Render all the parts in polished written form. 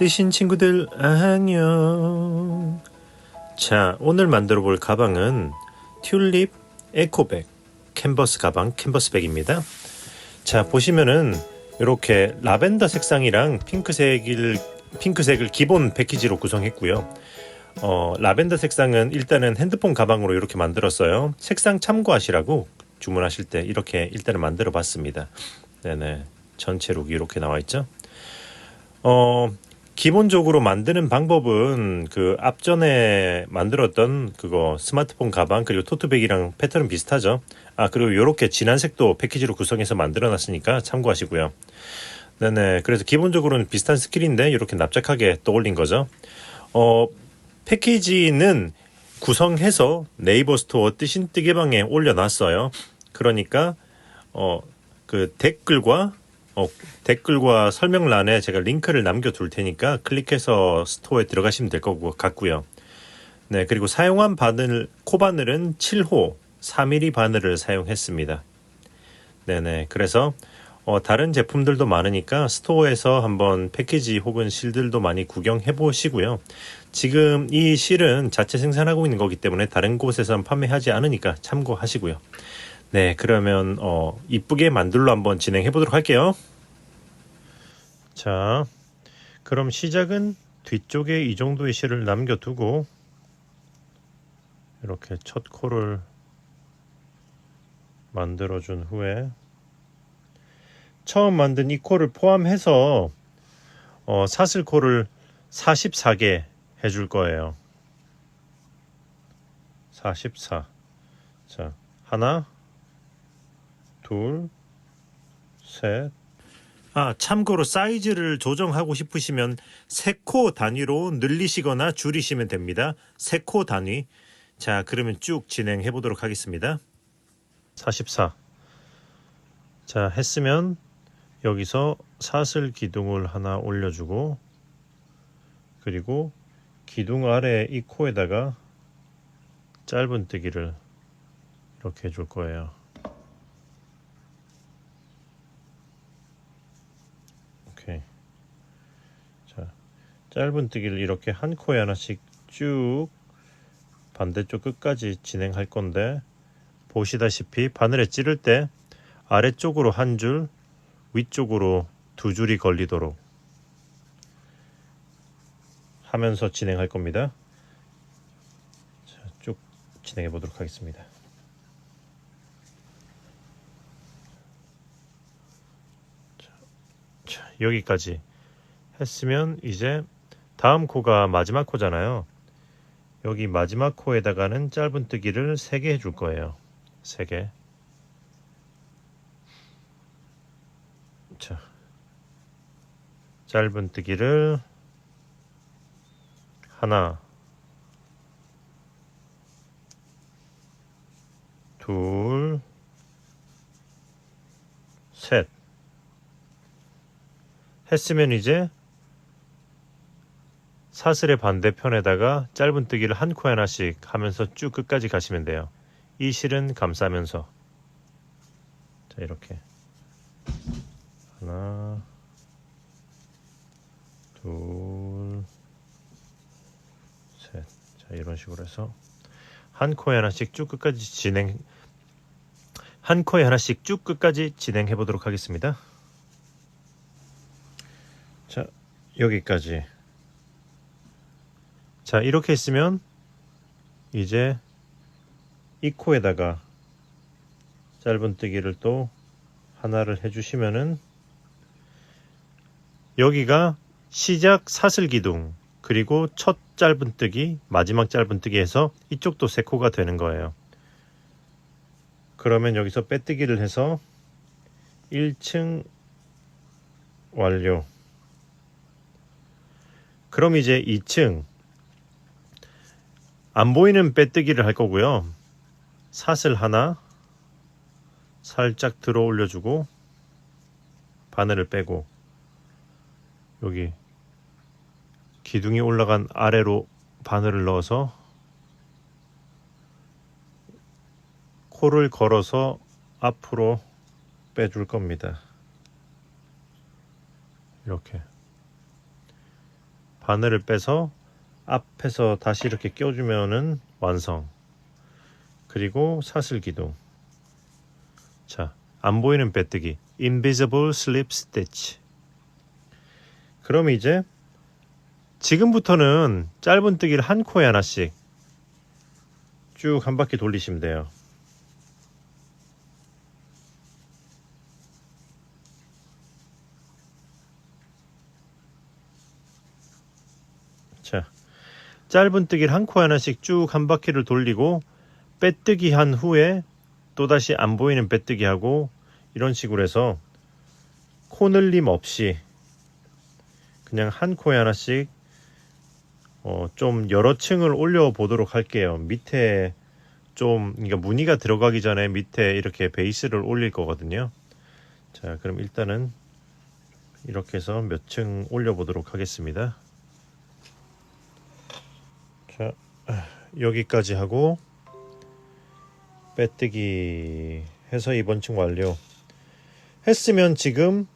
뜨신 친구들 안녕. 자, 오늘 만들어 볼 가방은 튤립 에코백 캔버스 가방, 캔버스백입니다. 자, 보시면은 이렇게 라벤더 색상이랑 핑크색을 기본 패키지로 구성했고요. 라벤더 색상은 일단은 핸드폰 가방으로 이렇게 만들었어요. 색상 참고하시라고 주문하실 때 이렇게 일단은 만들어 봤습니다. 네네, 전체 룩이 이렇게 나와 있죠. 기본적으로 만드는 방법은 그 앞전에 만들었던 그거 스마트폰 가방 그리고 토트백이랑 패턴은 비슷하죠. 그리고 이렇게 진한 색도 패키지로 구성해서 만들어 놨으니까 참고하시고요. 네네, 그래서 기본적으로는 비슷한 스킬인데 이렇게 납작하게 떠올린 거죠. 패키지는 구성해서 네이버 스토어 뜨신 뜨개방에 올려놨어요. 그러니까 그 댓글과 설명란에 제가 링크를 남겨둘 테니까 클릭해서 스토어에 들어가시면 될 것 같고요. 네, 그리고 사용한 바늘, 코바늘은 7호 4mm 바늘을 사용했습니다. 네네, 그래서 다른 제품들도 많으니까 스토어에서 한번 패키지 혹은 실들도 많이 구경해 보시고요. 지금 이 실은 자체 생산하고 있는 거기 때문에 다른 곳에서는 판매하지 않으니까 참고하시고요. 네, 그러면 이쁘게 만들로 한번 진행해 보도록 할게요. 자, 그럼 시작은 뒤쪽에 이 정도의 실을 남겨두고 이렇게 첫 코를 만들어준 후에 처음 만든 이 코를 포함해서 사슬코를 44개 해줄 거예요. 44. 자, 하나, 둘, 셋. 참고로 사이즈를 조정하고 싶으시면 3코 단위로 늘리시거나 줄이시면 됩니다. 3코 단위. 자, 그러면 쭉 진행해 보도록 하겠습니다. 44. 자, 했으면 여기서 사슬 기둥을 하나 올려주고, 그리고 기둥 아래 이 코에다가 짧은뜨기를 이렇게 해줄 거예요. 오케이. 자, 짧은뜨기를 이렇게 한 코에 하나씩 쭉 반대쪽 끝까지 진행할 건데, 보시다시피 바늘에 찌를 때 아래쪽으로 한 줄, 위쪽으로 2줄이 걸리도록 하면서 진행할 겁니다. 자, 쭉 진행해 보도록 하겠습니다. 자, 여기까지 했으면 이제 다음 코가 마지막 코잖아요. 여기 마지막 코에다가는 짧은뜨기를 3개 해줄 거예요. 3개. 자, 짧은뜨기를 하나, 둘, 셋 했으면 이제 사슬의 반대편에다가 짧은뜨기를 한 코에 하나씩 하면서 쭉 끝까지 가시면 돼요. 이 실은 감싸면서. 자, 이렇게 하나, 둘, 셋. 자, 이런 식으로 해서 한 코에 하나씩 쭉 끝까지 진행해 보도록 하겠습니다. 자, 여기까지. 자, 이렇게 했으면 이제 이 코에다가 짧은뜨기를 또 하나를 해주시면은 여기가 시작 사슬 기둥, 그리고 첫 짧은뜨기, 마지막 짧은뜨기 해서 이쪽도 3코가 되는 거예요. 그러면 여기서 빼뜨기를 해서 1층 완료. 그럼 이제 2층 안 보이는 빼뜨기를 할 거고요. 사슬 하나 살짝 들어 올려주고 바늘을 빼고 여기 기둥이 올라간 아래로 바늘을 넣어서 코를 걸어서 앞으로 빼줄 겁니다. 이렇게. 바늘을 빼서 앞에서 다시 이렇게 껴주면은 완성. 그리고 사슬 기둥. 자, 안 보이는 빼뜨기. Invisible slip stitch. 그럼 이제 지금부터는 짧은뜨기를 한 코에 하나씩 쭉 한 바퀴 돌리시면 돼요. 자, 짧은뜨기를 한 코에 하나씩 쭉 한 바퀴를 돌리고 빼뜨기 한 후에 또다시 안 보이는 빼뜨기 하고 이런 식으로 해서 코늘림 없이 그냥 한 코에 하나씩 좀 여러 층을 올려 보도록 할게요. 밑에 좀 그러니까 무늬가 들어가기 전에 밑에 이렇게 베이스를 올릴 거거든요. 자, 그럼 일단은 이렇게 해서 몇 층 올려 보도록 하겠습니다. 자, 여기까지 하고 빼뜨기 해서 이번 층 완료 했으면 지금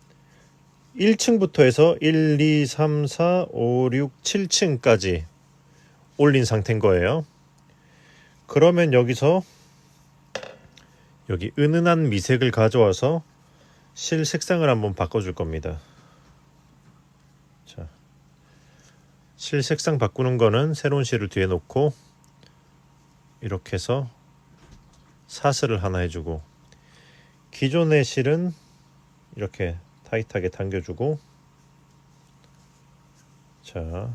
1층부터 해서 1, 2, 3, 4, 5, 6, 7층까지 올린 상태인 거예요. 그러면 여기서 여기 은은한 미색을 가져와서 실 색상을 한번 바꿔줄 겁니다. 자, 실 색상 바꾸는 거는 새로운 실을 뒤에 놓고 이렇게 해서 사슬을 하나 해주고 기존의 실은 이렇게 타이트하게 당겨주고 자,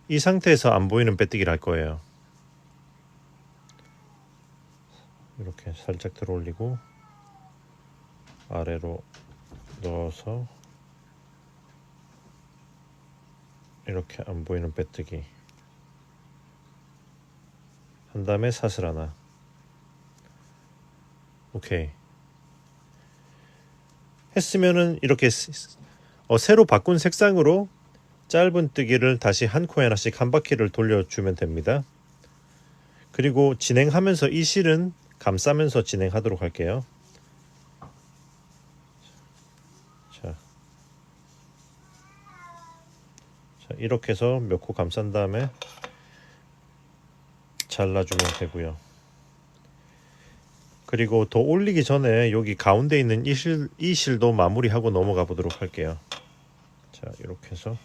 이 상태에서 안 보이는 빼뜨기를 할 거예요. 이렇게 살짝 들어 올리고 아래로 넣어서 이렇게 안 보이는 빼뜨기 한 다음에 사슬 하나. 오케이. 했으면은 이렇게 새로 바꾼 색상으로 짧은뜨기를 다시 한 코에 하나씩 한 바퀴를 돌려주면 됩니다. 그리고 진행하면서 이 실은 감싸면서 진행하도록 할게요. 자, 이렇게 해서 몇 코 감싼 다음에 잘라주면 되고요. 그리고 더 올리기 전에 여기 가운데 있는 이 실도 마무리하고 넘어가 보도록 할게요. 자, 이렇게 해서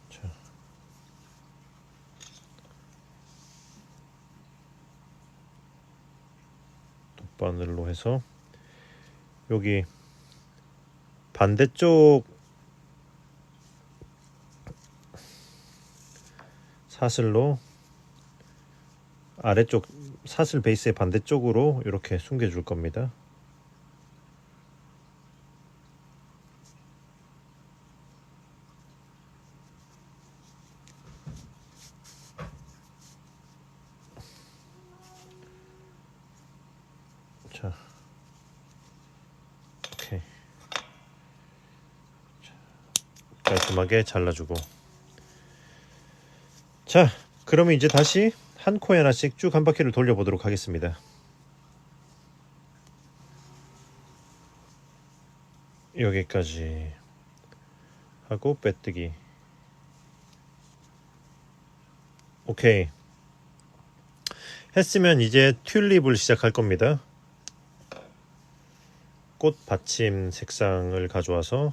자, 돗바늘로 해서 여기 반대쪽 사슬로 아래쪽 사슬 베이스의 반대쪽으로 이렇게 숨겨줄 겁니다. 자, 오케이. 깔끔하게 잘라주고 자, 그러면 이제 다시 한 코에 하나씩 쭉 한 바퀴를 돌려보도록 하겠습니다. 여기까지 하고 빼뜨기. 오케이. 했으면 이제 튤립을 시작할 겁니다. 꽃 받침 색상을 가져와서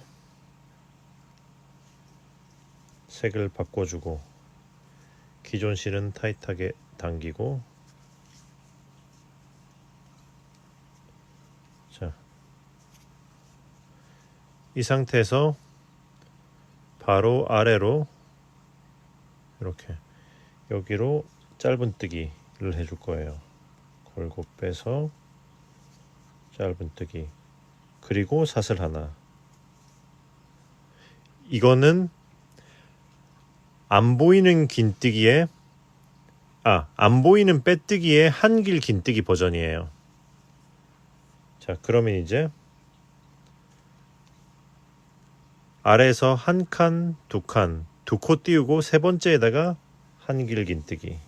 색을 바꿔주고 기존 실은 타이트하게 당기고 자, 이 상태에서 바로 아래로 이렇게 여기로 짧은뜨기를 해줄 거예요. 걸고 빼서 짧은뜨기 그리고 사슬 하나. 이거는 안 보이는 긴뜨기에 안 보이는 빼뜨기의 한길 긴뜨기 버전이에요. 자, 그러면 이제 아래에서 한 칸, 두 칸, 두 코 띄우고 세 번째에다가 한길 긴뜨기.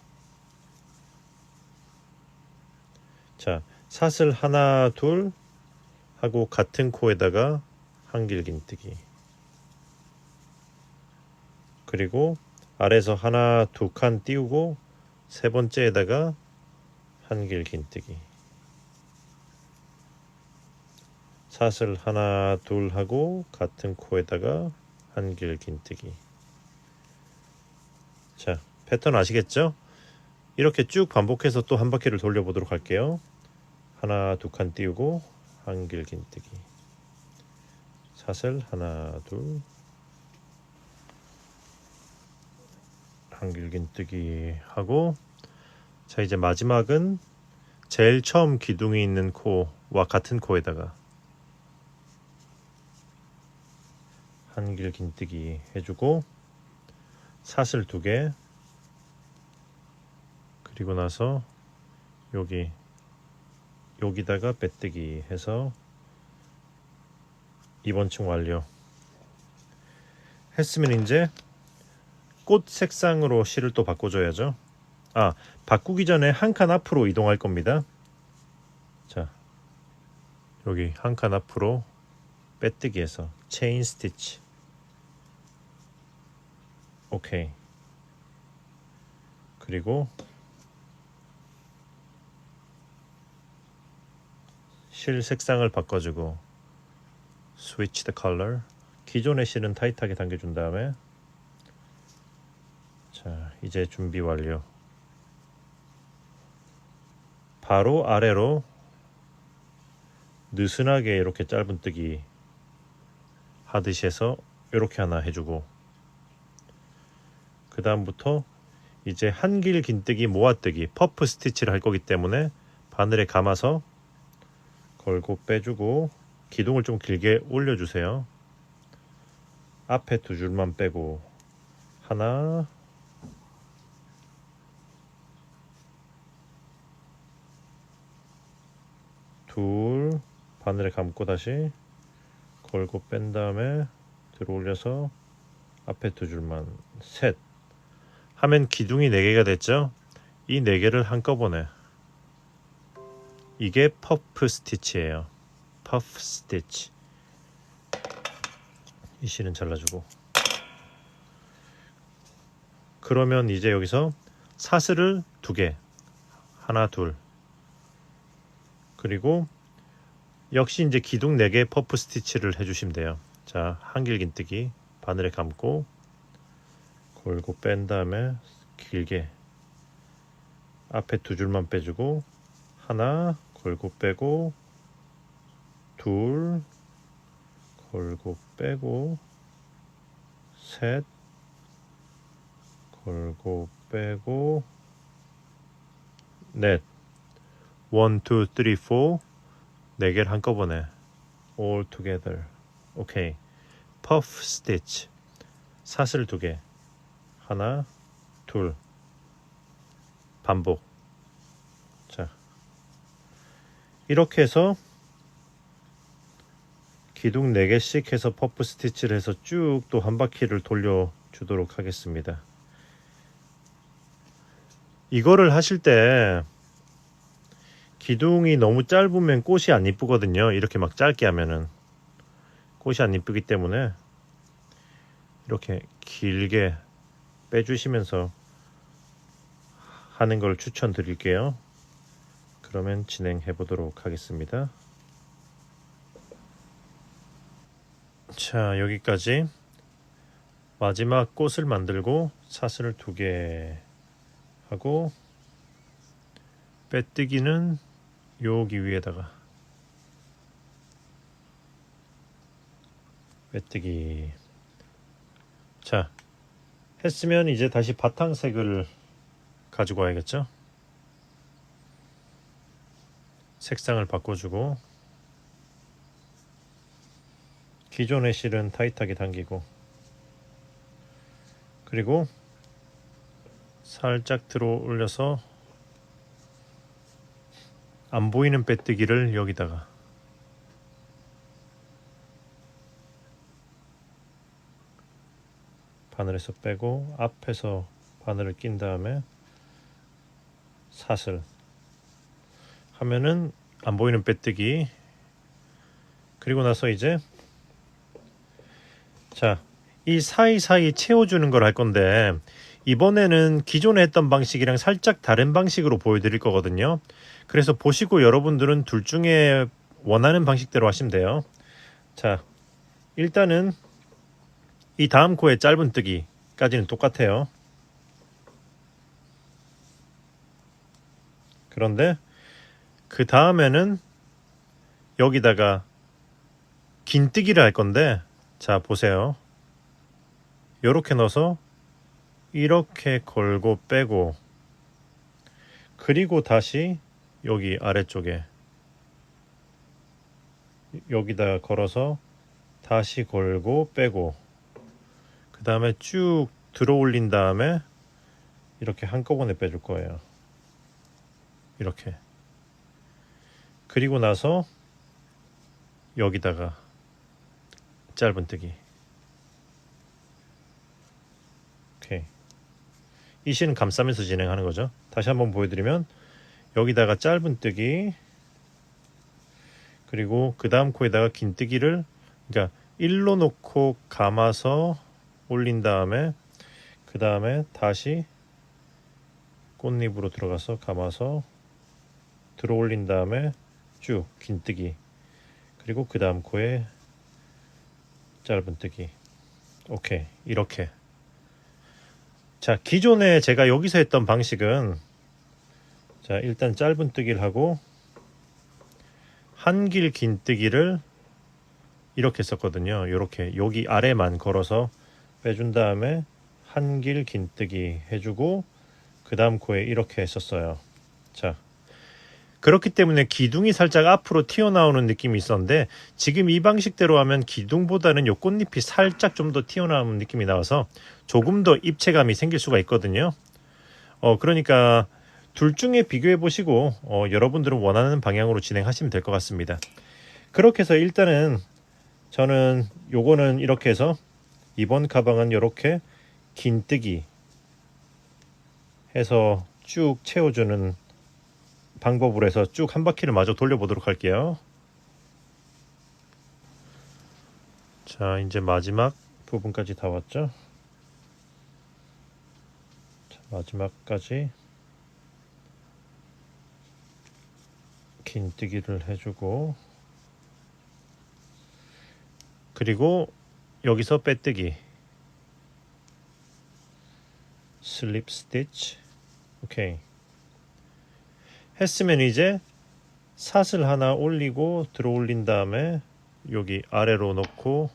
자, 사슬 하나, 둘, 하고 같은 코에다가 한길긴뜨기. 그리고 아래에서 하나 두 칸 띄우고 세 번째에다가 한길긴뜨기. 사슬 하나 둘 하고 같은 코에다가 한길긴뜨기. 자, 패턴 아시겠죠? 이렇게 쭉 반복해서 또 한 바퀴를 돌려보도록 할게요. 하나 두 칸 띄우고 한길긴뜨기. 사슬 하나 둘 한길긴뜨기 하고, 자 이제 마지막은 제일 처음 기둥이 있는 코와 같은 코에다가 한길긴뜨기 해주고 사슬 2개, 그리고 나서 여기다가 빼뜨기 해서 이번 층 완료 했으면 이제 꽃 색상으로 실을 또 바꿔줘야죠. 바꾸기 전에 한 칸 앞으로 이동할 겁니다. 자, 여기 한 칸 앞으로 빼뜨기 해서 체인 스티치. 오케이. 그리고 실 색상을 바꿔주고 스위치 더 컬러. 기존의 실은 타이트하게 당겨준 다음에, 자 이제 준비 완료. 바로 아래로 느슨하게 이렇게 짧은뜨기 하듯이 해서 이렇게 하나 해주고, 그 다음부터 이제 한길 긴뜨기 모아뜨기 퍼프 스티치를 할 거기 때문에 바늘에 감아서 걸고 빼주고 기둥을 좀 길게 올려주세요. 앞에 2줄만 빼고 하나 둘, 바늘에 감고 다시 걸고 뺀 다음에 들어 올려서 앞에 2줄만 셋 하면 기둥이 4개가 됐죠. 이 4개를 한꺼번에, 이게 퍼프 스티치예요. 퍼프 스티치. 이 실은 잘라주고, 그러면 이제 여기서 사슬을 2개, 하나 둘, 그리고 역시 이제 기둥 4개 퍼프 스티치를 해주시면 돼요. 자, 한길긴뜨기 바늘에 감고 걸고 뺀 다음에 길게 앞에 2줄만 빼주고 하나 걸고 빼고 둘 걸고 빼고 셋 걸고 빼고 넷 1, 2, 3, 4 4개를 한꺼번에 all together. 오케이. 퍼프 스티치 사슬 2개 하나 둘 반복. 자 이렇게 해서 기둥 4개씩 해서 퍼프 스티치를 해서 쭉 또 한 바퀴를 돌려 주도록 하겠습니다. 이거를 하실 때 기둥이 너무 짧으면 꽃이 안 이쁘거든요. 이렇게 막 짧게 하면은 꽃이 안 이쁘기 때문에 이렇게 길게 빼주시면서 하는 걸 추천드릴게요. 그러면 진행해 보도록 하겠습니다. 자, 여기까지 마지막 꽃을 만들고 사슬을 2개 하고 빼뜨기는 여기 위에다가 빼뜨기. 자, 했으면 이제 다시 바탕색을 가지고 와야겠죠. 색상을 바꿔주고 기존의 실은 타이트하게 당기고, 그리고 살짝 들어 올려서 안 보이는 빼뜨기를 여기다가 바늘에서 빼고 앞에서 바늘을 낀 다음에 사슬 하면은 안 보이는 빼뜨기 그리고 나서 이제 자, 이 사이사이 채워주는 걸 할 건데 이번에는 기존에 했던 방식이랑 살짝 다른 방식으로 보여드릴 거거든요. 그래서 보시고 여러분들은 둘 중에 원하는 방식대로 하시면 돼요. 자, 일단은 이 다음 코의 짧은뜨기까지는 똑같아요. 그런데 그 다음에는 여기다가 긴뜨기를 할 건데, 자 보세요. 요렇게 넣어서 이렇게 걸고 빼고, 그리고 다시 여기 아래쪽에 여기다 걸어서 다시 걸고 빼고, 그 다음에 쭉 들어 올린 다음에 이렇게 한꺼번에 빼줄 거예요. 이렇게. 그리고 나서 여기다가 짧은뜨기. 오케이. 이 실은 감싸면서 진행하는 거죠. 다시 한번 보여드리면 여기다가 짧은뜨기, 그리고 그 다음 코에다가 긴뜨기를, 그러니까 일로 놓고 감아서 올린 다음에 그 다음에 다시 꽃잎으로 들어가서 감아서 들어 올린 다음에 쭉 긴뜨기, 그리고 그 다음 코에 짧은뜨기. 오케이. 이렇게. 자, 기존에 제가 여기서 했던 방식은, 자 일단 짧은뜨기를 하고 한길 긴뜨기를 이렇게 썼거든요. 이렇게 여기 아래만 걸어서 빼준 다음에 한길 긴뜨기 해주고 그 다음 코에 이렇게 했었어요. 자, 그렇기 때문에 기둥이 살짝 앞으로 튀어나오는 느낌이 있었는데, 지금 이 방식대로 하면 기둥보다는 요 꽃잎이 살짝 좀 더 튀어나오는 느낌이 나와서 조금 더 입체감이 생길 수가 있거든요. 그러니까 둘 중에 비교해 보시고 여러분들은 원하는 방향으로 진행하시면 될 것 같습니다. 그렇게 해서 일단은 저는 요거는 이렇게 해서 이번 가방은 이렇게 긴뜨기 해서 쭉 채워주는 방법으로 해서 쭉 한 바퀴를 마저 돌려보도록 할게요. 자, 이제 마지막 부분까지 다 왔죠. 자, 마지막까지 긴뜨기를 해주고, 그리고 여기서 빼뜨기, 슬립 스티치. 오케이. 했으면 이제 사슬 하나 올리고 들어 올린 다음에 여기 아래로 놓고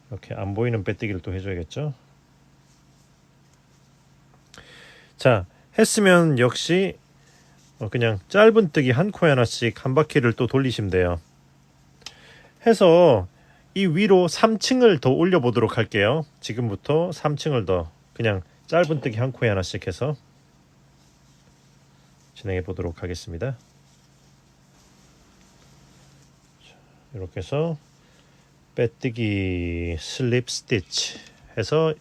이렇게 안 보이는 빼뜨기를 또 해줘야겠죠. 자, 했으면 역시 그냥 짧은뜨기 한 코에 하나씩 한 바퀴를 또 돌리시면 돼요. 해서 이 위로 3층을 더 올려 보도록 할게요. 지금부터 3층을 더 그냥 짧은뜨기 한 코에 하나씩 해서 진행해 보도록 하겠습니다. 이렇게 해서 빼뜨기 슬립 스티치 해서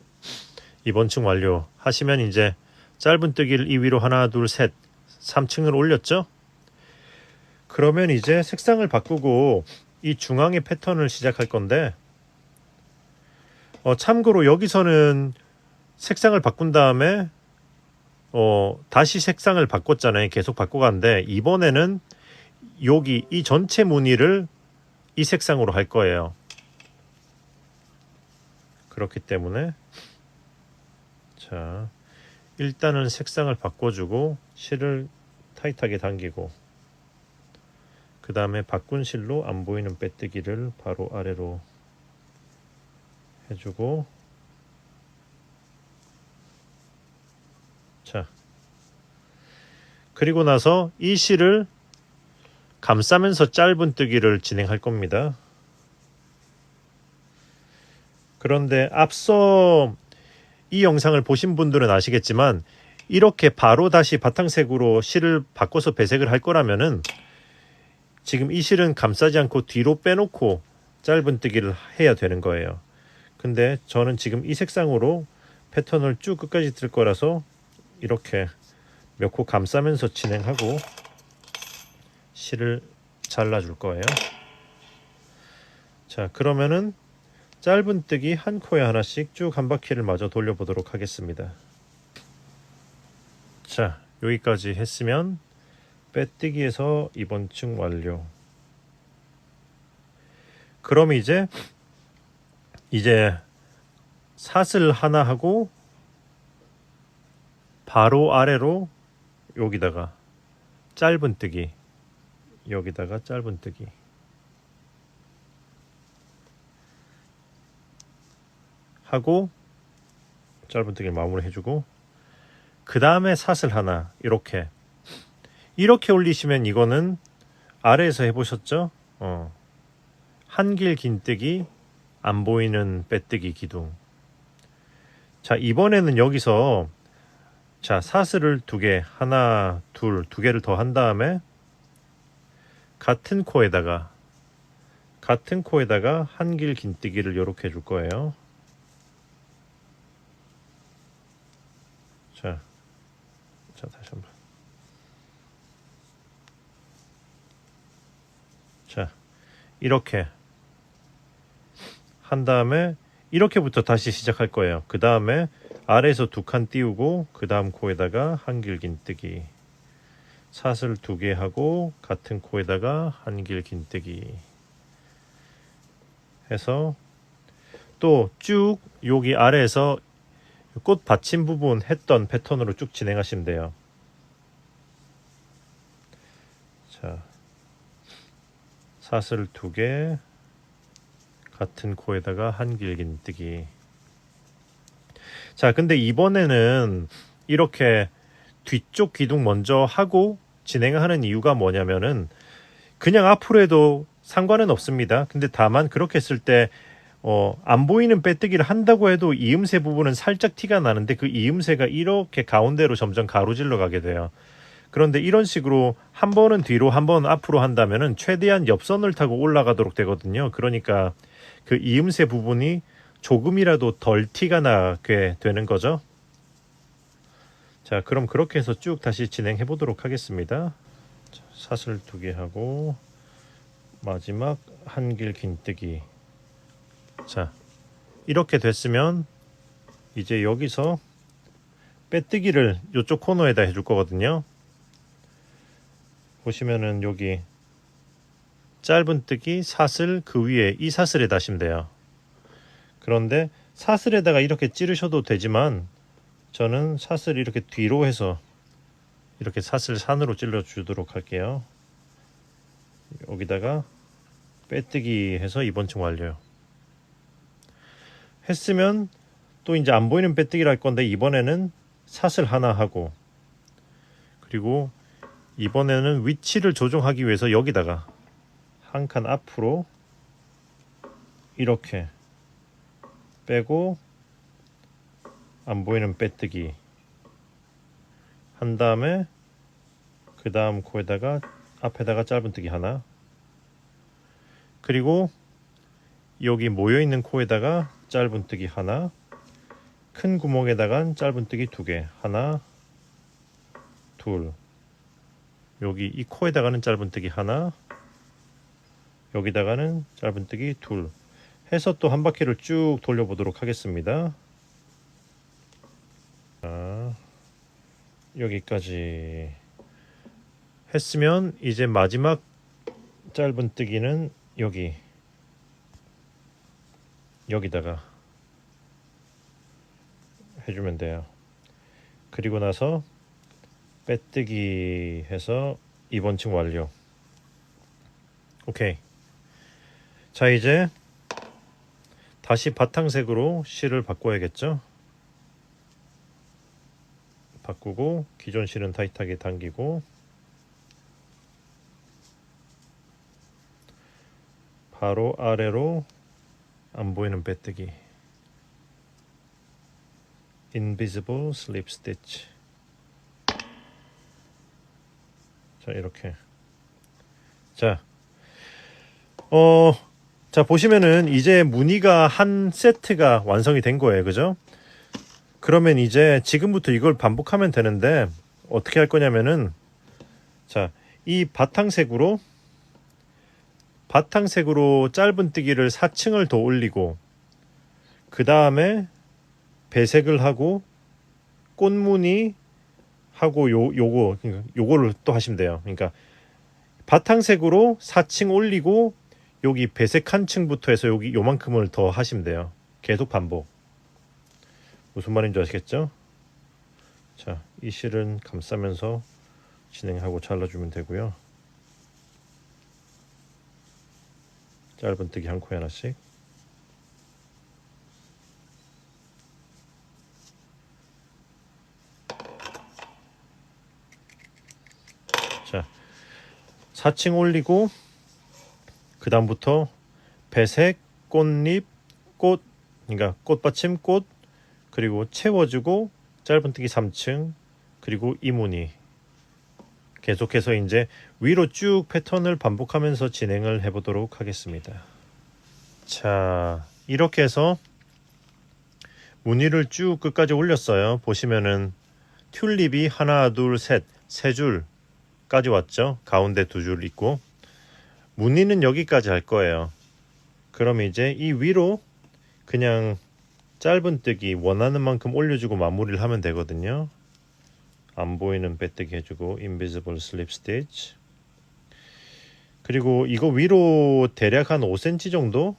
이번 층 완료 하시면, 이제 짧은뜨기를 이 위로 하나 둘 셋 3층을 올렸죠. 그러면 이제 색상을 바꾸고 이 중앙의 패턴을 시작할 건데, 참고로 여기서는 색상을 바꾼 다음에 다시 색상을 바꿨잖아요. 계속 바꿔가는데 이번에는 여기 이 전체 무늬를 이 색상으로 할 거예요. 그렇기 때문에 자, 일단은 색상을 바꿔주고 실을 타이트하게 당기고, 그 다음에 바꾼 실로 안 보이는 빼뜨기를 바로 아래로 해주고, 자, 그리고 나서 이 실을 감싸면서 짧은뜨기를 진행할 겁니다. 그런데 앞서 이 영상을 보신 분들은 아시겠지만, 이렇게 바로 다시 바탕색으로 실을 바꿔서 배색을 할 거라면은 지금 이 실은 감싸지 않고 뒤로 빼놓고 짧은뜨기를 해야 되는 거예요. 근데 저는 지금 이 색상으로 패턴을 쭉 끝까지 들 거라서 이렇게 몇 코 감싸면서 진행하고 실을 잘라줄 거예요. 자, 그러면은 짧은뜨기 한 코에 하나씩 쭉 한 바퀴를 마저 돌려보도록 하겠습니다. 자, 여기까지 했으면 빼뜨기에서 이번 층 완료. 그럼 이제 사슬 하나 하고 바로 아래로 여기다가 짧은뜨기, 여기다가 짧은뜨기 하고 짧은뜨기를 마무리 해주고, 그 다음에 사슬 하나 이렇게 올리시면 이거는 아래에서 해보셨죠? 한길 긴뜨기, 안 보이는 빼뜨기 기둥. 자, 이번에는 여기서 자, 사슬을 두 개, 하나, 둘, 두 개를 더 한 다음에 같은 코에다가 한길 긴뜨기를 이렇게 해줄 거예요. 자, 다시 한번. 자, 이렇게 한 다음에 이렇게부터 다시 시작할 거예요. 그 다음에 아래에서 두 칸 띄우고 그 다음 코에다가 한길 긴뜨기, 사슬 두 개 하고 같은 코에다가 한길 긴뜨기 해서 또 쭉 여기 아래에서 꽃 받침 부분 했던 패턴으로 쭉 진행하시면 돼요. 자, 사슬 두 개, 같은 코에다가 한길 긴뜨기. 자, 근데 이번에는 이렇게 뒤쪽 기둥 먼저 하고 진행하는 이유가 뭐냐면은 그냥 앞으로 해도 상관은 없습니다. 근데 다만 그렇게 했을 때 안 보이는 빼뜨기를 한다고 해도 이음새 부분은 살짝 티가 나는데 그 이음새가 이렇게 가운데로 점점 가로질러 가게 돼요. 그런데 이런 식으로 한 번은 뒤로 한 번은 앞으로 한다면은 최대한 옆선을 타고 올라가도록 되거든요. 그러니까 그 이음새 부분이 조금이라도 덜 티가 나게 되는 거죠. 자, 그럼 그렇게 해서 쭉 다시 진행해 보도록 하겠습니다. 자, 사슬 두 개 하고 마지막 한길 긴뜨기. 자, 이렇게 됐으면 이제 여기서 빼뜨기를 이쪽 코너에다 해줄 거거든요. 보시면은 여기 짧은뜨기, 사슬, 그 위에 이 사슬에 다시면 돼요. 그런데 사슬에다가 이렇게 찌르셔도 되지만 저는 사슬 이렇게 뒤로 해서 이렇게 사슬 산으로 찔러 주도록 할게요. 여기다가 빼뜨기 해서 이번 층 완료. 했으면 또 이제 안 보이는 빼뜨기를 할 건데 이번에는 사슬 하나 하고, 그리고 이번에는 위치를 조정하기 위해서 여기다가 한 칸 앞으로 이렇게 빼고 안 보이는 빼뜨기 한 다음에 그 다음 코에다가 앞에다가 짧은뜨기 하나, 그리고 여기 모여있는 코에다가 짧은뜨기 하나, 큰 구멍에다가 짧은뜨기 두 개, 하나, 둘, 여기 이 코에다가는 짧은뜨기 하나, 여기다가는 짧은뜨기 둘 해서 또 한 바퀴를 쭉 돌려보도록 하겠습니다. 자, 여기까지 했으면 이제 마지막 짧은뜨기는 여기다가 해주면 돼요. 그리고 나서 빼뜨기 해서 이번 층 완료. 오케이. 자, 이제 다시 바탕색으로 실을 바꿔야겠죠. 바꾸고 기존 실은 타이트하게 당기고 바로 아래로 안 보이는 빼뜨기, invisible slip stitch. 자, 이렇게. 자, 자, 보시면은 이제 무늬가 한 세트가 완성이 된 거예요. 그죠? 그러면 이제 지금부터 이걸 반복하면 되는데 어떻게 할 거냐면은, 자, 이 바탕색으로 바탕색으로 짧은뜨기를 4층을 더 올리고 그 다음에 배색을 하고 꽃무늬 하고 요거를 또 하시면 돼요. 그러니까 바탕색으로 4층 올리고 여기 배색 한 층부터 해서 여기 요만큼을 더 하시면 돼요. 계속 반복. 무슨 말인지 아시겠죠? 자, 이 실은 감싸면서 진행하고 잘라주면 되고요. 짧은뜨기 한 코에 하나씩. 자, 4층 올리고 그 다음부터 배색, 꽃잎, 꽃, 그러니까 꽃받침, 꽃, 그리고 채워주고 짧은뜨기 3층, 그리고 이무늬. 계속해서 이제 위로 쭉 패턴을 반복하면서 진행을 해보도록 하겠습니다. 자, 이렇게 해서 무늬를 쭉 끝까지 올렸어요. 보시면은 튤립이 하나, 둘, 셋, 세 줄까지 왔죠. 가운데 두 줄 있고 무늬는 여기까지 할 거예요. 그럼 이제 이 위로 그냥 짧은뜨기 원하는 만큼 올려주고 마무리를 하면 되거든요. 안 보이는 빼뜨기 해주고 invisible slip stitch. 그리고 이거 위로 대략 한 5cm 정도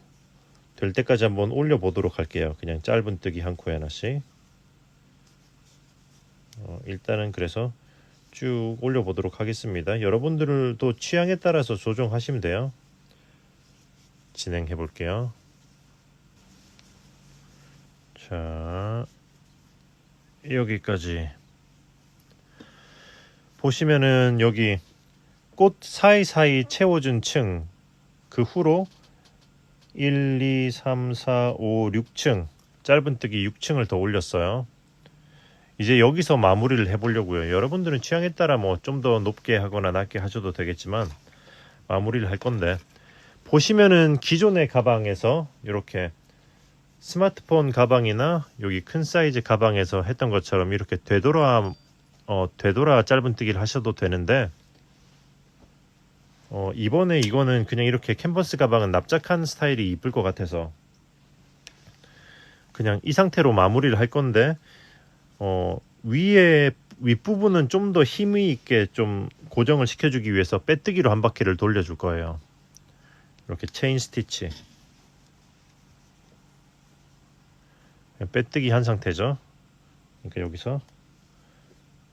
될 때까지 한번 올려 보도록 할게요. 그냥 짧은뜨기 한 코에 하나씩. 일단은 그래서 쭉 올려 보도록 하겠습니다. 여러분들도 취향에 따라서 조정하시면 돼요. 진행해 볼게요. 자, 여기까지 보시면은 여기 꽃 사이사이 채워준 층, 그 후로 1, 2, 3, 4, 5, 6층 짧은뜨기 6층을 더 올렸어요. 이제 여기서 마무리를 해보려고요. 여러분들은 취향에 따라 뭐 좀 더 높게 하거나 낮게 하셔도 되겠지만 마무리를 할 건데, 보시면은 기존의 가방에서 이렇게 스마트폰 가방이나 여기 큰 사이즈 가방에서 했던 것처럼 이렇게 되돌아 짧은뜨기를 하셔도 되는데, 이번에 이거는 그냥 이렇게 캔버스 가방은 납작한 스타일이 이쁠 것 같아서 그냥 이 상태로 마무리를 할 건데, 위에 윗부분은 좀 더 힘이 있게 좀 고정을 시켜주기 위해서 빼뜨기로 한 바퀴를 돌려줄 거예요. 이렇게 체인 스티치, 빼뜨기 한 상태죠. 그러니까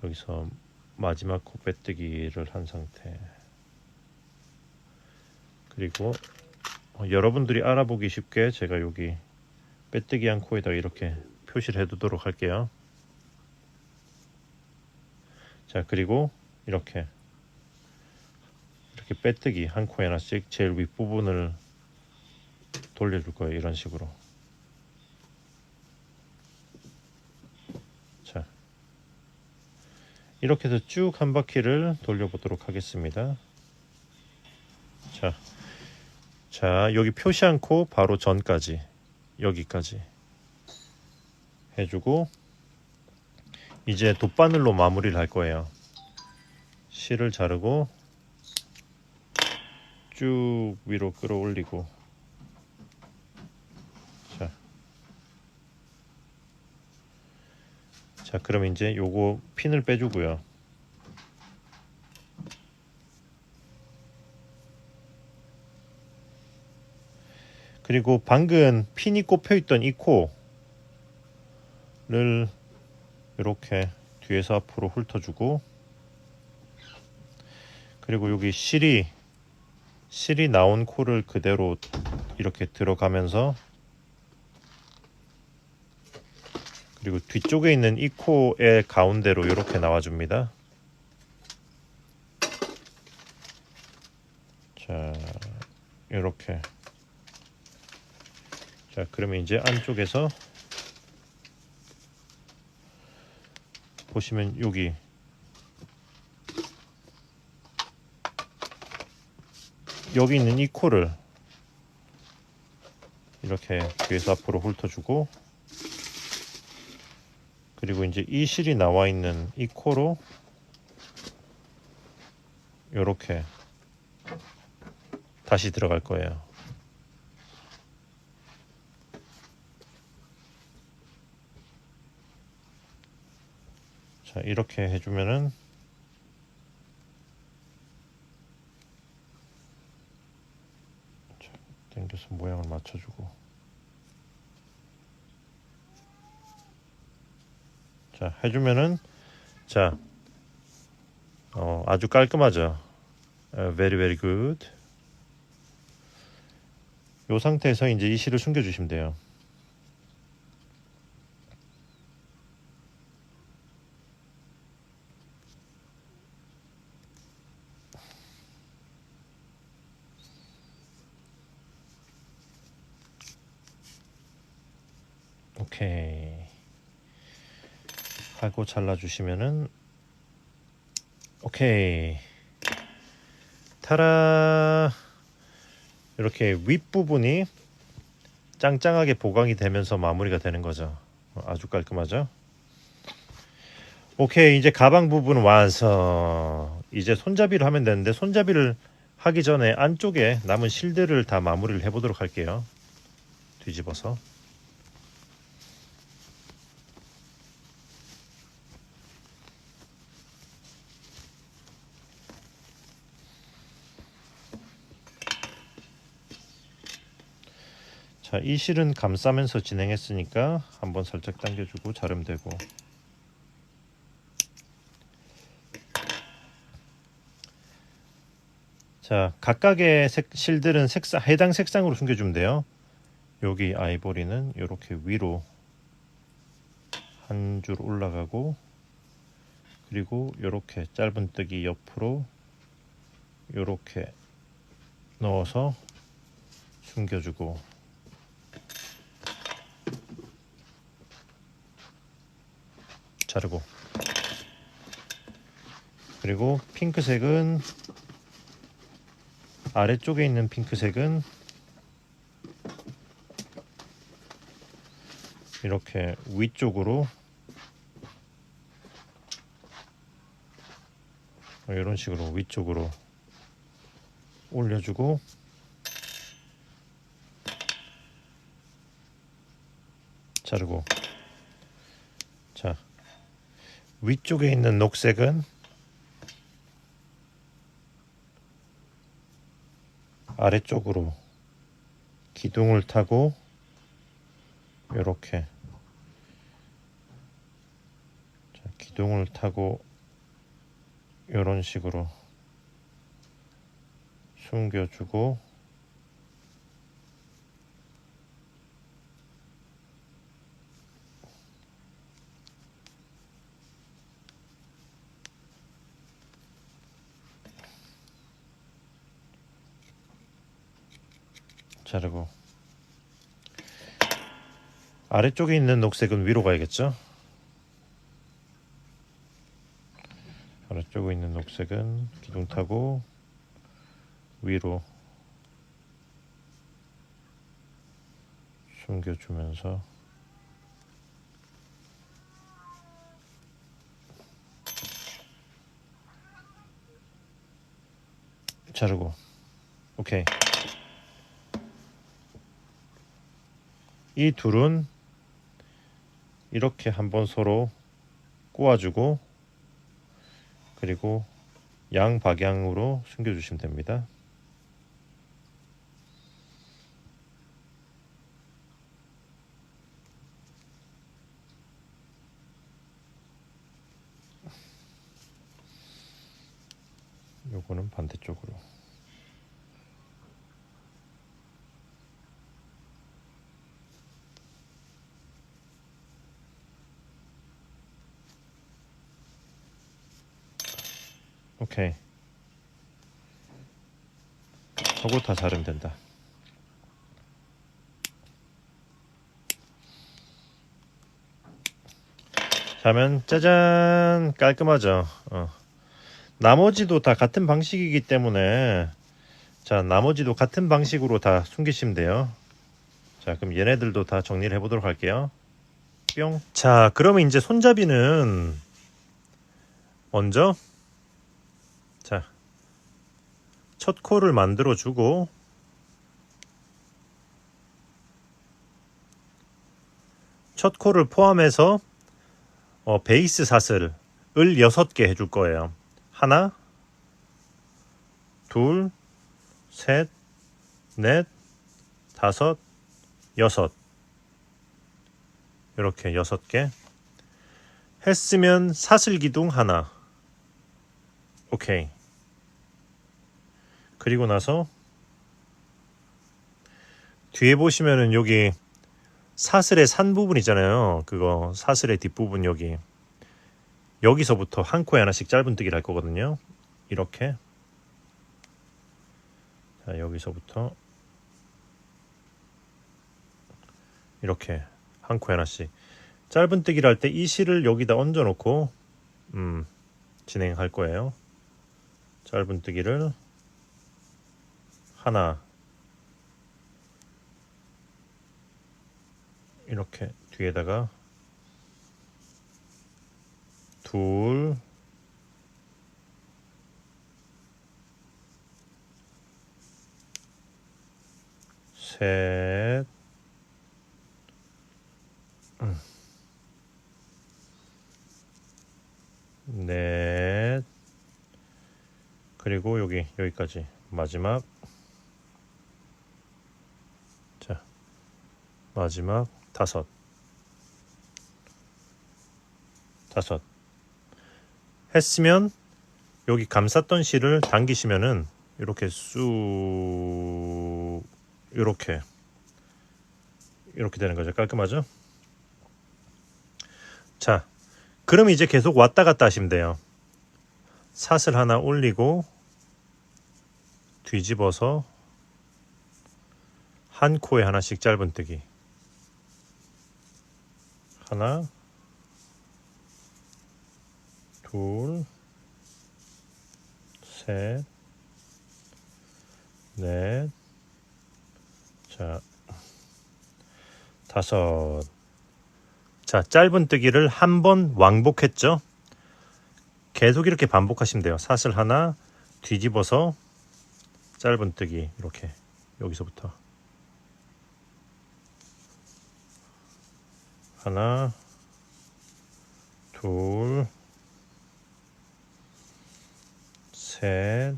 여기서 마지막 코 빼뜨기를 한 상태. 그리고 여러분들이 알아보기 쉽게 제가 여기 빼뜨기 한 코에다 이렇게 표시를 해두도록 할게요. 자, 그리고 이렇게 빼뜨기 한 코에 하나씩 제일 윗부분을 돌려줄 거예요. 이런 식으로. 자, 이렇게 해서 쭉 한 바퀴를 돌려보도록 하겠습니다. 자, 여기 표시한 코 바로 전까지, 여기까지 해주고 이제 돗바늘로 마무리를 할 거예요. 실을 자르고 쭉 위로 끌어올리고, 자, 그럼 이제 요거 핀을 빼주고요. 그리고 방금 핀이 꼽혀있던 이 코를 이렇게 뒤에서 앞으로 훑어주고, 그리고 여기 실이 나온 코를 그대로 이렇게 들어가면서, 그리고 뒤쪽에 있는 이 코의 가운데로 이렇게 나와줍니다. 자, 이렇게. 자, 그러면 이제 안쪽에서 보시면 여기 있는 이 코를 이렇게 뒤에서 앞으로 훑어주고, 그리고 이제 이 실이 나와 있는 이 코로 다시 들어갈 거예요. 자, 이렇게 해주면은 자, 당겨서 모양을 맞춰주고 자, 해주면은 자, 아주 깔끔하죠. Very very good. 이 상태에서 이제 이 실을 숨겨 주시면 돼요. 오케이 하고 잘라 주시면은 오케이 타라. 이렇게 윗부분이 짱짱하게 보강이 되면서 마무리가 되는 거죠. 아주 깔끔하죠. 오케이, 이제 가방 부분 완성. 이제 손잡이를 하면 되는데 손잡이를 하기 전에 안쪽에 남은 실들을 다 마무리를 해보도록 할게요. 뒤집어서 자, 이 실은 감싸면서 진행했으니까 한번 살짝 당겨주고 자르면 되고 자, 각각의 실들은 해당 색상으로 숨겨주면 돼요. 여기 아이보리는 이렇게 위로 한 줄 올라가고 그리고 이렇게 짧은뜨기 옆으로 이렇게 넣어서 숨겨주고 자르고 그리고 핑크색은 아래쪽에 있는 핑크색은 이렇게 위쪽으로 이런 식으로 위쪽으로 올려주고 자르고 자 위쪽에 있는 녹색은 아래쪽으로 기둥을 타고 이렇게 기둥을 타고 이런 식으로 숨겨주고 자르고 아래쪽에 있는 녹색은 위로 가야겠죠. 아래쪽에 있는 녹색은 기둥 타고 위로 숨겨주면서 자르고 오케이. 이 둘은 이렇게 한번 서로 꼬아주고 그리고 양 방향으로 숨겨주시면 됩니다. 요거는 반대쪽으로 오케이 하고 다 자르면 된다. 자면 짜잔 깔끔하죠. 나머지도 다 같은 방식이기 때문에 자 나머지도 같은 방식으로 다 숨기시면 돼요. 자 그럼 얘네들도 다 정리를 해보도록 할게요. 뿅. 자 그러면 이제 손잡이는 먼저 자 첫 코를 만들어 주고 첫 코를 포함해서 베이스 사슬을 6개 해줄 거예요. 하나, 둘, 셋, 넷, 다섯, 여섯. 이렇게 6개 했으면 사슬 기둥 하나. 오케이. 그리고 나서 뒤에 보시면은 여기 사슬의 산 부분 있잖아요. 그거 사슬의 뒷부분 여기서부터 한 코에 하나씩 짧은뜨기를 할 거거든요. 이렇게. 자, 여기서부터 이렇게 한 코에 하나씩 짧은뜨기를 할 때 이 실을 여기다 얹어 놓고 진행할 거예요. 짧은뜨기를 하나, 이렇게 뒤에다가 둘, 셋, 넷, 그리고 여기까지 마지막. 자, 마지막 다섯 했으면 여기 감쌌던 실을 당기시면은 이렇게 쑥 이렇게 되는 거죠. 깔끔하죠? 자, 그럼 이제 계속 왔다 갔다 하시면 돼요. 사슬 하나 올리고 뒤집어서 한 코에 하나씩 짧은뜨기. 하나, 둘, 셋, 넷, 자, 다섯. 자, 짧은뜨기를 한 번 왕복했죠? 계속 이렇게 반복하시면 돼요. 사슬 하나 뒤집어서 짧은뜨기. 이렇게 여기서부터 하나, 둘, 셋,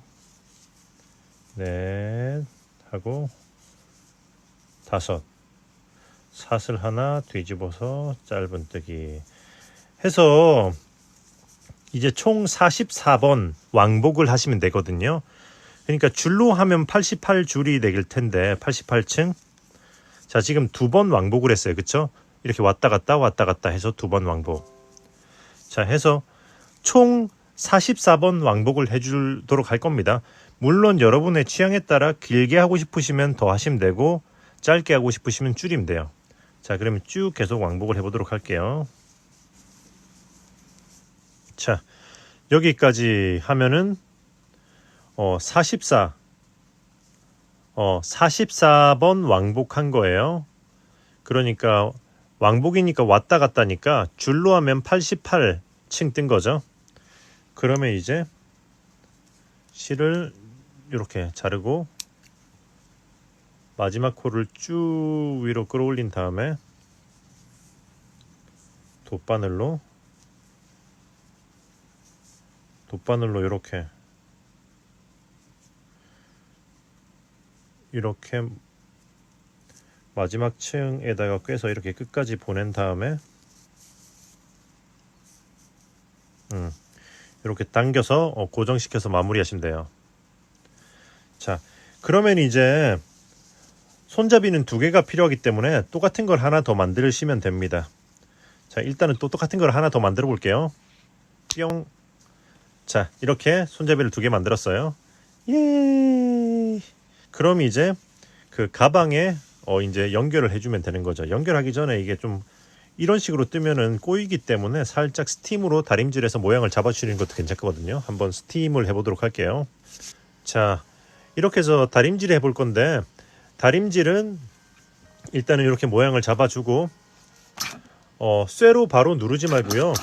넷 하고 다섯. 사슬 하나 뒤집어서 짧은뜨기 해서 이제 총 44번 왕복을 하시면 되거든요. 그러니까 줄로 하면 88줄이 되길 텐데 88층. 자, 지금 2번 왕복을 했어요. 그쵸? 이렇게 왔다 갔다 해서 2번 왕복. 자, 해서 총 44번 왕복을 해주도록 할 겁니다. 물론 여러분의 취향에 따라 길게 하고 싶으시면 더 하시면 되고 짧게 하고 싶으시면 줄이면 돼요. 자, 그러면 쭉 계속 왕복을 해보도록 할게요. 자, 여기까지 하면은 44번 왕복한 거예요. 그러니까 왕복이니까 왔다 갔다니까 줄로 하면 88층 뜬 거죠. 그러면 이제 실을 이렇게 자르고 마지막 코를 쭉 위로 끌어올린 다음에 돗바늘로 이렇게 마지막 층에다가 꿰서 이렇게 끝까지 보낸 다음에 이렇게 당겨서 고정시켜서 마무리하시면 돼요. 자, 그러면 이제 손잡이는 2개가 필요하기 때문에 똑같은 걸 하나 더 만드시면 됩니다. 자, 일단은 또 똑같은 걸 하나 더 만들어 볼게요. 뿅. 자, 이렇게 손잡이를 2개 만들었어요. 예. 그럼 이제 그 가방에 이제 연결을 해주면 되는 거죠. 연결하기 전에 이게 좀 이런 식으로 뜨면은 꼬이기 때문에 살짝 스팀으로 다림질해서 모양을 잡아주시는 것도 괜찮거든요. 한번 스팀을 해보도록 할게요. 자, 이렇게 해서 다림질 해볼 건데 다림질은 일단은 이렇게 모양을 잡아주고 쇠로 바로 누르지 말고요.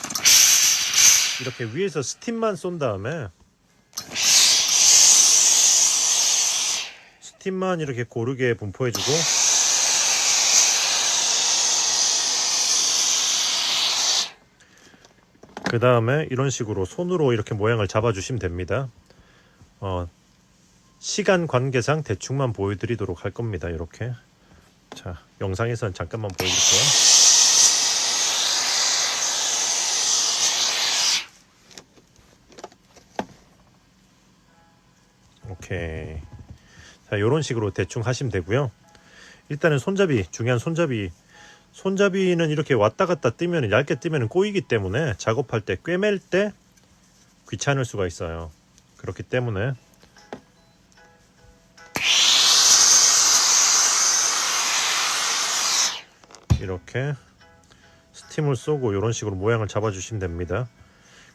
이렇게 위에서 스팀만 쏜 다음에 스팀만 이렇게 고르게 분포해주고 그 다음에 이런 식으로 손으로 이렇게 모양을 잡아주시면 됩니다. 시간 관계상 대충만 보여드리도록 할 겁니다. 이렇게. 자, 영상에서는 잠깐만 보여드릴게요. 오케이. 자, 요런 식으로 대충 하시면 되고요. 일단은 손잡이, 중요한 손잡이는 이렇게 왔다 갔다 뜨면, 얇게 뜨면 꼬이기 때문에 작업할 때, 꿰맬 때 귀찮을 수가 있어요. 그렇기 때문에 이렇게 스팀을 쏘고 이런 식으로 모양을 잡아주시면 됩니다.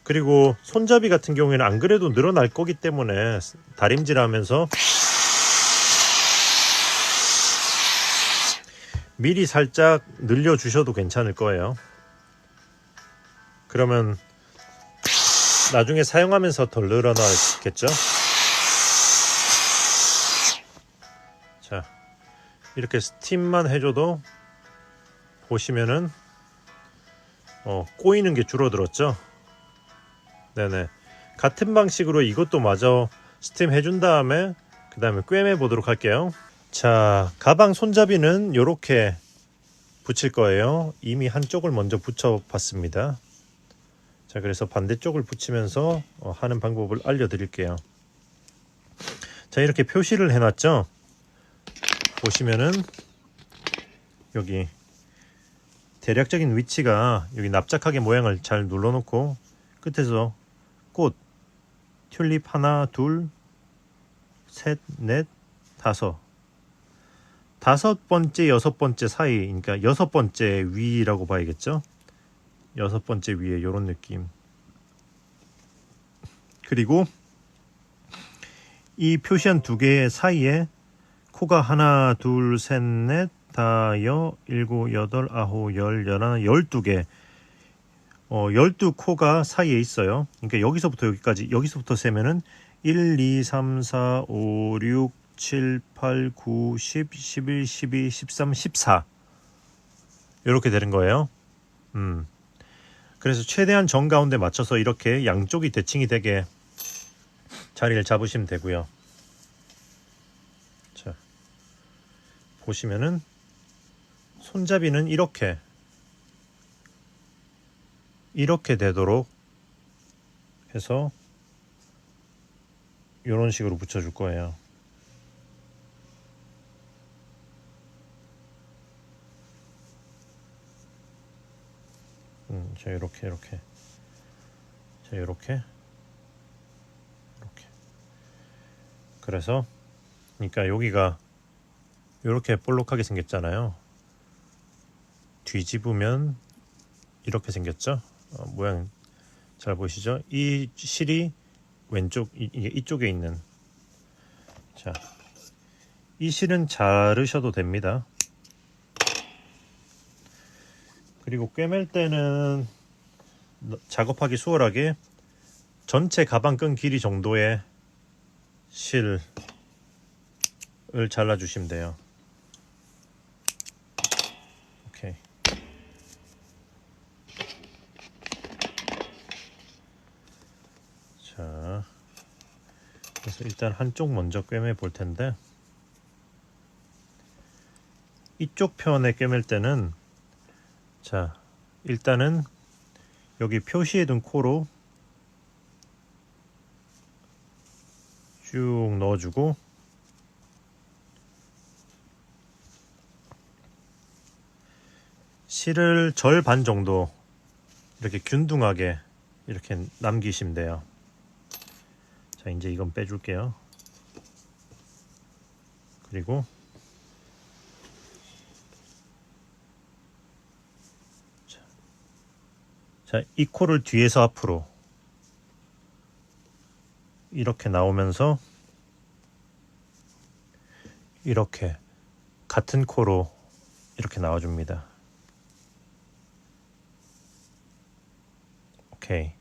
그리고 손잡이 같은 경우에는 안 그래도 늘어날 거기 때문에 다림질하면서 미리 살짝 늘려주셔도 괜찮을 거예요. 그러면 나중에 사용하면서 덜 늘어나겠죠? 자, 이렇게 스팀만 해줘도 보시면은 꼬이는 게 줄어들었죠? 네네. 같은 방식으로 이것도 마저 스팀 해준 다음에 그 다음에 꿰매 보도록 할게요. 자, 가방 손잡이는 이렇게 붙일 거예요. 이미 한쪽을 먼저 붙여 봤습니다. 자, 그래서 반대쪽을 붙이면서 하는 방법을 알려드릴게요. 자, 이렇게 표시를 해놨죠. 보시면은 여기 대략적인 위치가, 여기 납작하게 모양을 잘 눌러놓고 끝에서 꽃, 튤립 하나, 둘, 셋, 넷, 다섯 번째, 여섯 번째 사이, 그러니까 여섯 번째 위라고 봐야겠죠. 여섯 번째 위에 이런 느낌. 그리고 이 표시한 두 개 사이에 코가 하나, 둘, 셋, 넷, 다여, 일곱, 여덟, 아홉, 열, 열하나, 12개. 12코가 사이에 있어요. 그러니까 여기서부터 여기까지, 여기서부터 세면은 1, 2, 3, 4, 5, 6, 7, 8, 9, 10, 11, 12, 13, 14. 이렇게 되는 거예요. 그래서 최대한 정가운데 맞춰서 이렇게 양쪽이 대칭이 되게 자리를 잡으시면 되고요. 자, 보시면은 손잡이는 이렇게 되도록 해서 이런 식으로 붙여줄 거예요. 자, 이렇게 자, 이렇게 그래서 그러니까 여기가 이렇게 볼록하게 생겼잖아요. 뒤집으면 이렇게 생겼죠. 모양 잘 보이시죠? 이 실이 왼쪽 이쪽에 있는, 자, 이 실은 자르셔도 됩니다. 그리고 꿰맬 때는 작업하기 수월하게 전체 가방끈 길이 정도의 실을 잘라주시면 돼요. 오케이. 자, 그래서 일단 한쪽 먼저 꿰매 볼 텐데, 이쪽 편에 꿰맬 때는, 자, 일단은 여기 표시해둔 코로 쭉 넣어주고, 실을 절반 정도 이렇게 균등하게 이렇게 남기시면 돼요. 자, 이제 이건 빼줄게요. 그리고 자, 이 코를 뒤에서 앞으로 이렇게 나오면서 이렇게 같은 코로 이렇게 나와줍니다. 오케이.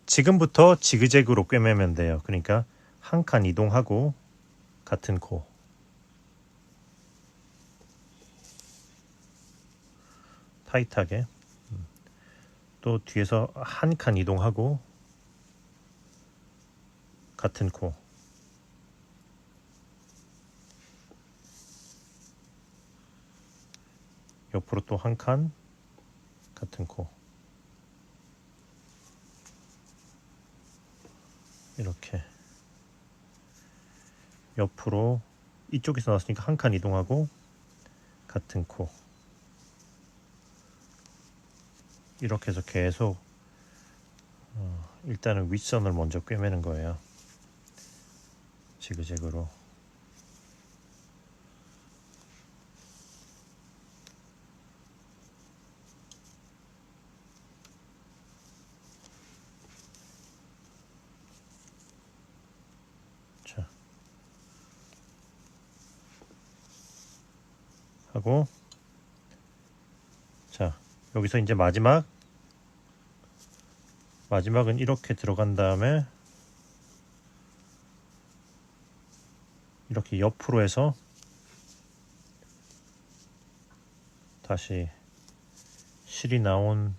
지금부터 지그재그로 꿰매면 돼요. 그러니까 한 칸 이동하고 같은 코, 타이트하게, 또 뒤에서 한 칸 이동하고 같은 코, 옆으로 또 한 칸 같은 코, 이렇게 옆으로 이쪽에서 나왔으니까 한 칸 이동하고 같은 코, 이렇게 해서 계속 일단은 윗선을 먼저 꿰매는 거예요. 지그재그로. 자, 하고, 자, 여기서 이제 마지막은 이렇게 들어간 다음에 이렇게 옆으로 해서 다시 실이 나온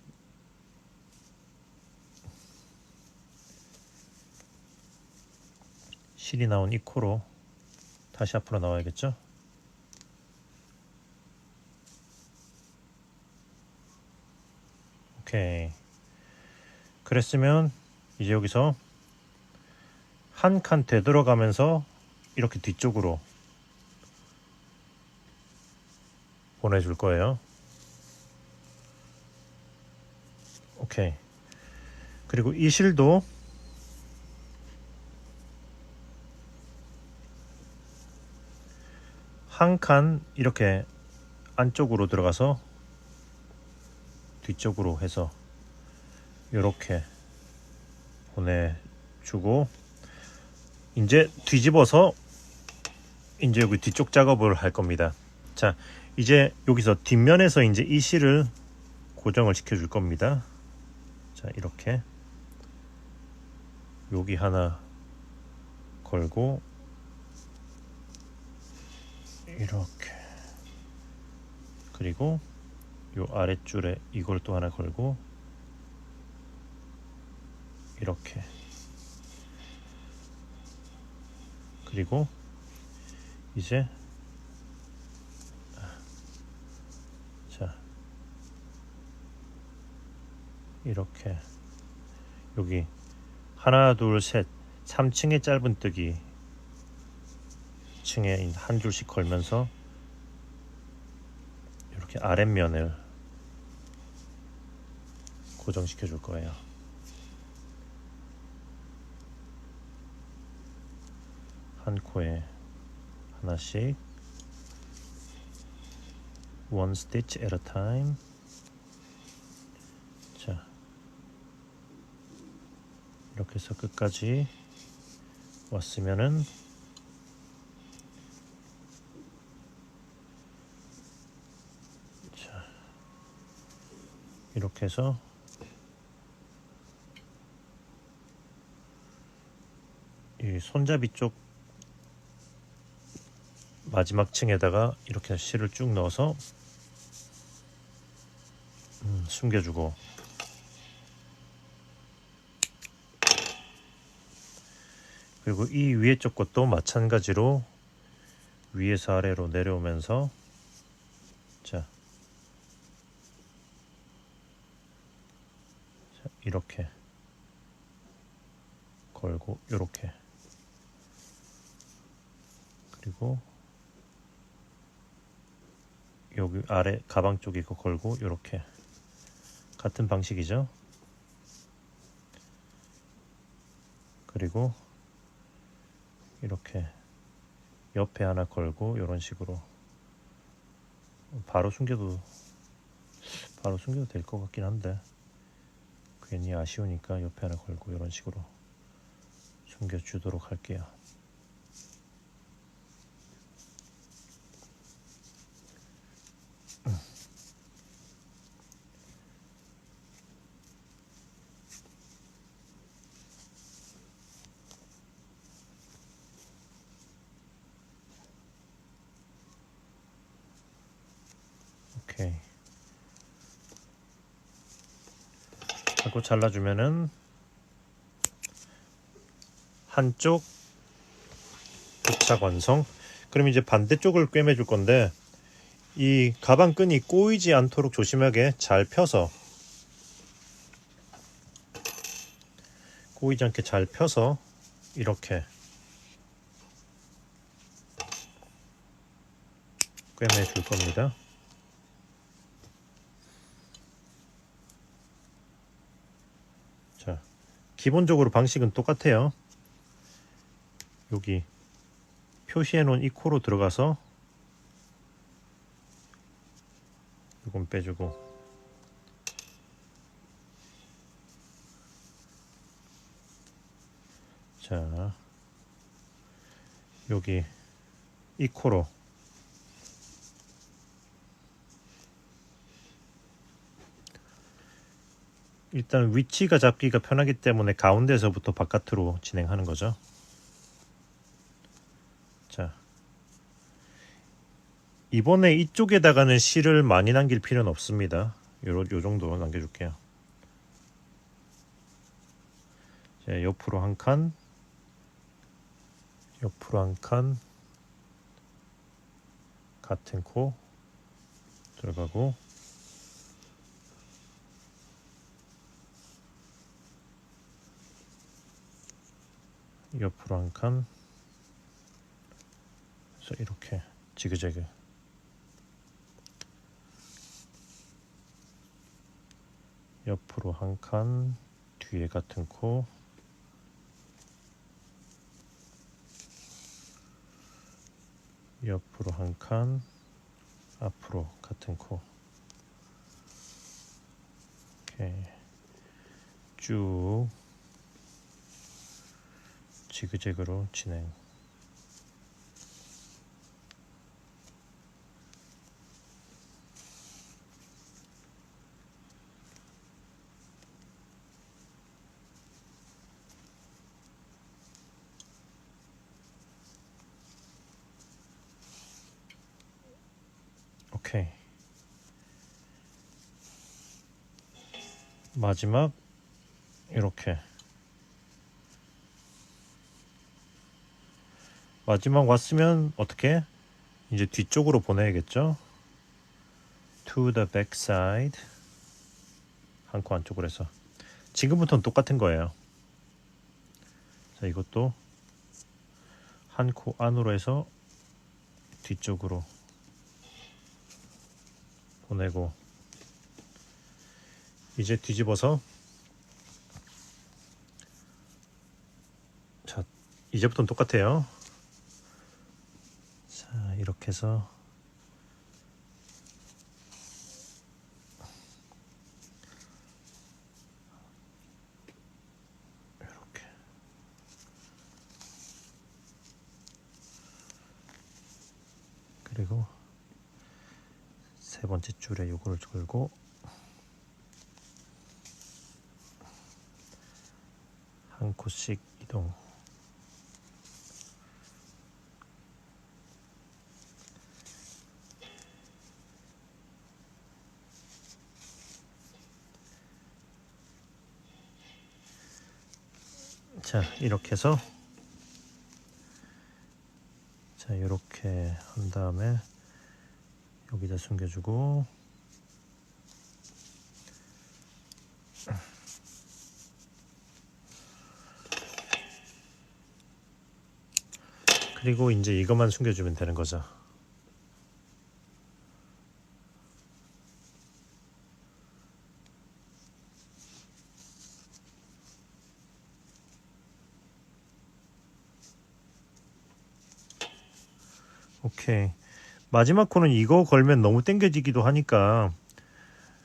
이 코로 다시 앞으로 나와야겠죠? 오케이. 그랬으면 이제 여기서 한 칸 되돌아가면서 이렇게 뒤쪽으로 보내줄 거예요. 오케이. 그리고 이 실도 한 칸 이렇게 안쪽으로 들어가서 뒤쪽으로 해서 이렇게 보내주고, 이제 뒤집어서 이제 여기 뒤쪽 작업을 할 겁니다. 자, 이제 여기서 뒷면에서 이제 이 실을 고정을 시켜 줄 겁니다. 자, 이렇게 여기 하나 걸고 이렇게, 그리고 요 아랫줄에 이걸 또 하나 걸고 이렇게, 그리고 이제 자, 이렇게 여기 하나 둘 셋 3층의 짧은뜨기 층에 한 줄씩 걸면서 이렇게 아랫면을 고정시켜 줄 거예요. 한 코에 하나씩 one stitch at a time. 자, 이렇게 해서 끝까지 왔으면은 자, 이렇게 해서 이 손잡이 쪽 마지막 층에다가 이렇게 실을 쭉 넣어서 숨겨주고, 그리고 이 위에 쪽 것도 마찬가지로 위에서 아래로 내려오면서 자, 이렇게 걸고 요렇게, 그리고 여기 아래 가방 쪽에 거 걸고 요렇게 같은 방식이죠. 그리고 이렇게 옆에 하나 걸고 이런 식으로 바로 숨겨도 될 것 같긴 한데 괜히 아쉬우니까 옆에 하나 걸고 이런 식으로 숨겨주도록 할게요. 오케이. 하고 잘라주면은 한쪽 부착 완성. 그럼 이제 반대쪽을 꿰매줄 건데 이 가방 끈이 꼬이지 않도록 조심하게 잘 펴서, 꼬이지 않게 잘 펴서 이렇게 꿰매줄 겁니다. 자, 기본적으로 방식은 똑같아요. 여기 표시해 놓은 이 코로 들어가서 이건 빼주고, 자, 여기 이 코로 일단 위치가 잡기가 편하기 때문에 가운데서부터 바깥으로 진행하는 거죠. 자, 이번에 이쪽에다가는 실을 많이 남길 필요는 없습니다. 요 정도 남겨줄게요. 자, 옆으로 한 칸, 옆으로 한 칸, 같은 코 들어가고, 옆으로 한 칸, 그래서 이렇게 지그재그, 옆으로 한 칸, 뒤에 같은 코, 옆으로 한 칸, 앞으로 같은 코, 이렇게 쭉 지그재그로 진행. 오케이. 마지막 이렇게 마지막 왔으면 어떻게? 이제 뒤쪽으로 보내야겠죠? To the back side. 한 코 안쪽으로 해서. 지금부터는 똑같은 거예요. 자, 이것도 한 코 안으로 해서 뒤쪽으로 보내고, 이제 뒤집어서, 자, 이제부터는 똑같아요. 자, 이렇게 해서 이렇게, 그리고 세 번째 줄에 요거를 걸고 한 코씩 이동. 자, 이렇게 해서, 자, 이렇게 한 다음에 여기다 숨겨주고, 그리고 이제 이것만 숨겨주면 되는 거죠. 오케이. 마지막 코는 이거 걸면 너무 당겨지기도 하니까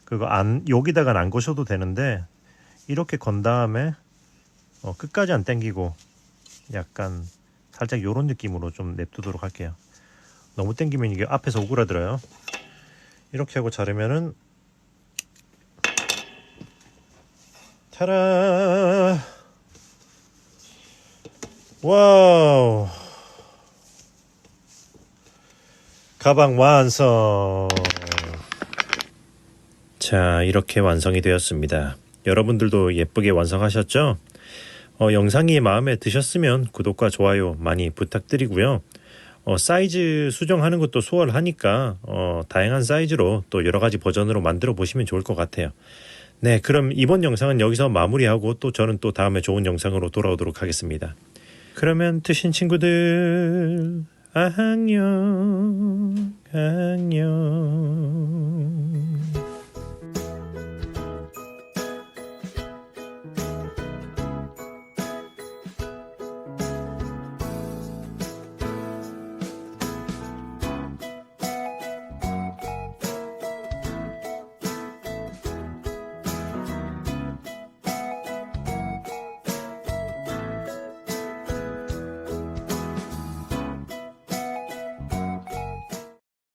그거 여기다가 안 거셔도 되는데, 이렇게 건 다음에 끝까지 안 당기고 약간 살짝 요런 느낌으로 좀 냅두도록 할게요. 너무 당기면 이게 앞에서 오그라들어요. 이렇게 하고 자르면은, 타라! 와우! 가방 완성! 자, 이렇게 완성이 되었습니다. 여러분들도 예쁘게 완성하셨죠? 영상이 마음에 드셨으면 구독과 좋아요 많이 부탁드리고요. 사이즈 수정하는 것도 수월하니까 다양한 사이즈로 또 여러 가지 버전으로 만들어 보시면 좋을 것 같아요. 네, 그럼 이번 영상은 여기서 마무리하고 또 저는 또 다음에 좋은 영상으로 돌아오도록 하겠습니다. 그러면 트신 친구들 안녕.